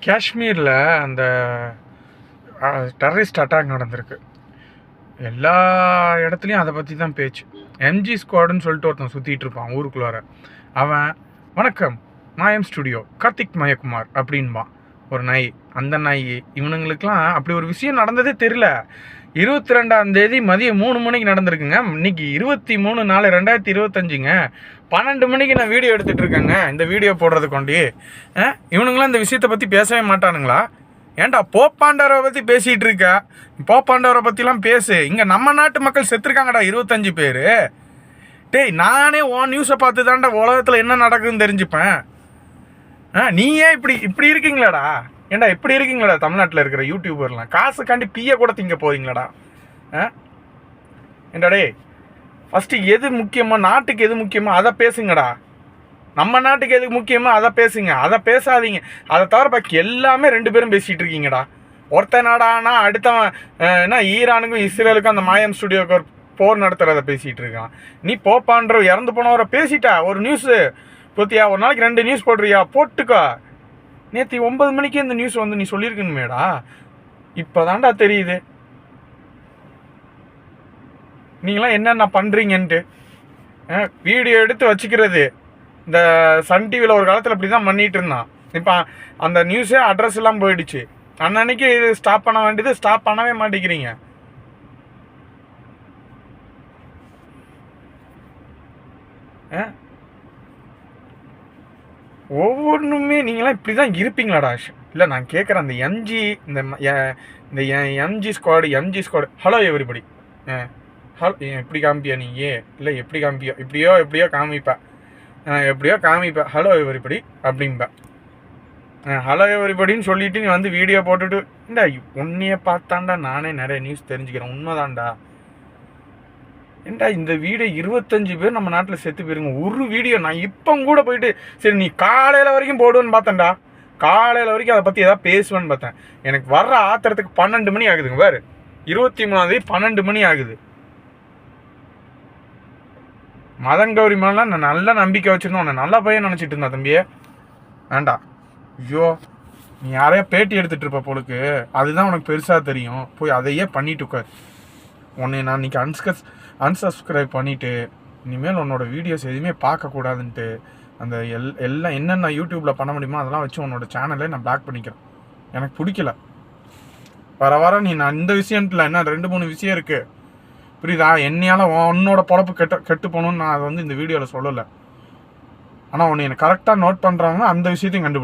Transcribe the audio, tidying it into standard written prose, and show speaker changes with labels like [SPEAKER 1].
[SPEAKER 1] காஷ்மீரில் அந்த terrorist attack நடந்திருக்கு. எல்லா இடத்துலையும் அதை பற்றி தான் பேச்சு. எம்ஜி ஸ்குவாடுன்னு சொல்லிட்டு ஒருத்தன் சுற்றிட்டு இருப்பான் ஊருக்குள்ளார. அவன் வணக்கம் மாயம் ஸ்டுடியோ கார்த்திக் மயக்குமார் அப்படின்பான் ஒரு நாய். அந்த நாய் இவனுங்களுக்கெல்லாம் அப்படி ஒரு விஷயம் நடந்ததே தெரியல. 22 மதியம் 3 மணிக்கு நடந்திருக்குங்க. இன்னைக்கு 23/4/2025ங்க 12 மணிக்கு நான் வீடியோ எடுத்துகிட்டு இருக்கேங்க. இந்த வீடியோ போடுறது கொண்டு இவனுங்களாம் இந்த விஷயத்தை பற்றி பேசவே மாட்டானுங்களா? ஏன்டா போப்பாண்டவரை பற்றி பேசிகிட்டு இருக்க? போப்பாண்டவரை பற்றிலாம் பேசு. இங்கே நம்ம நாட்டு மக்கள் செத்துருக்காங்கடா 25 பேர். டேய், நானே நியூஸை பார்த்து தான்டா உலகத்தில் என்ன நடக்குதுன்னு தெரிஞ்சுப்பேன். நீ ஏன் இப்படி இருக்கீங்களாடா? ஏன்டா இப்படி இருக்கீங்களாடா? தமிழ்நாட்டில் இருக்கிற யூடியூபர்லாம் காசுக்காண்டி பிய கூட திங்க போறீங்களாடா? ஏண்டா டே, ஃபஸ்ட்டு எது முக்கியமோ, நாட்டுக்கு எது முக்கியமோ அதை பேசுங்கடா. நம்ம நாட்டுக்கு எது முக்கியமோ அதை பேசுங்க, அதை பேசாதீங்க. அதை தவிர பாக்கி எல்லாமே 2 பேரும் பேசிகிட்டு இருக்கீங்கடா. ஒருத்த நாடானா அடுத்தவன் என்ன ஈரானுக்கும் இஸ்ரேலுக்கும் அந்த மாயம் ஸ்டுடியோக்கு ஒரு போர் நடத்துகிறத பேசிகிட்டு இருக்கான். நீ போப்பான்ற இறந்து போனவரை பேசிட்டா ஒரு நியூஸு போத்தியா? ஒரு நாளைக்கு 2 நியூஸ் போடுறியா? போட்டுக்கோ. நேற்று 9 மணிக்கு இந்த நியூஸ் வந்து நீ சொல்லியிருக்கணுமேடா. இப்போ தான்டா தெரியுது நீங்களாம் என்னென்ன பண்ணுறீங்கன்ட்டு. வீடியோ எடுத்து வச்சுக்கிறது. இந்த சன் டிவியில் ஒரு காலத்தில் இப்படி தான் பண்ணிகிட்டு இருந்தான். இப்போ அந்த நியூஸே அட்ரஸ் எல்லாம் போயிடுச்சு. அன்னன்னைக்கு இது ஸ்டாப் பண்ண வேண்டியது ஸ்டாப் பண்ணவே மாட்டேங்கிறீங்க. ஒவ்வொன்றுமே நீங்களாம் இப்படி தான் இருப்பீங்களாடா? இல்லை, நான் கேட்குறேன். அந்த இந்த MG squad hello everybody. Hello எப்படி காமிப்பியா நீ? இல்லை எப்படி காமிப்பியோ? எப்படியோ காமிப்பேன். ஹலோ எவ்ரிபடி அப்படின்பேன். ஹலோ எவ்ரிபடின்னு சொல்லிவிட்டு நீ வந்து வீடியோ போட்டுட்டு இந்தா உன்னைய பார்த்தாண்டா நானே நிறைய நியூஸ் தெரிஞ்சுக்கிறேன். உண்மைதான்டா. ஏண்டா இந்த வீடியோ 25 பேர் நம்ம நாட்டில் செத்து போயிருங்க. ஒரு வீடியோ நான் இப்போ கூட போயிட்டு சரி நீ காலையில் வரைக்கும் போடுவேன்னு பார்த்தேன்டா. காலையில் வரைக்கும் அதை பற்றி எதாவது பேசுவேன்னு பார்த்தேன். எனக்கு வர்ற ஆத்திரத்துக்கு 12 மணி ஆகுதுங்க. வேறு 23 12 மணி ஆகுது. மதன் கௌரி மேலாம் நான் நல்ல நம்பிக்கை வச்சுருந்தேன். உன்னை நல்லா பையன் நினச்சிட்டு இருந்தா தம்பியே. வேண்டா. ஐயோ, நீ யாரையா பேட்டி எடுத்துகிட்டு இருப்ப போலுக்கு. அதுதான் உனக்கு பெருசாக தெரியும். போய் அதையே பண்ணிட்டு உட்கார். உன்னை நான் இன்றைக்கி அன்சப்ஸ்கிரைப் பண்ணிவிட்டு இனிமேல் உன்னோட வீடியோஸ் எதுவுமே பார்க்கக்கூடாதுன்ட்டு அந்த எல்லாம் என்னென்ன யூடியூப்பில் பண்ண முடியுமோ அதெல்லாம் வச்சு உன்னோட சேனலை நான் பிளாக் பண்ணிக்கிறேன். எனக்கு பிடிக்கல. வர நான் இந்த விஷயத்தில் என்ன 2-3 விஷயம் இருக்குது, புரியுதா? என்னையால் உன்னோட பொழப்பு கெட்டு போகணுன்னு நான் அதை வந்து இந்த வீடியோவில் சொல்லலை. ஆனால் உன்னை எனக்கு கரெக்டாக நோட் பண்ணுறாங்கன்னா அந்த விஷயத்தையும் கண்டுபிடி.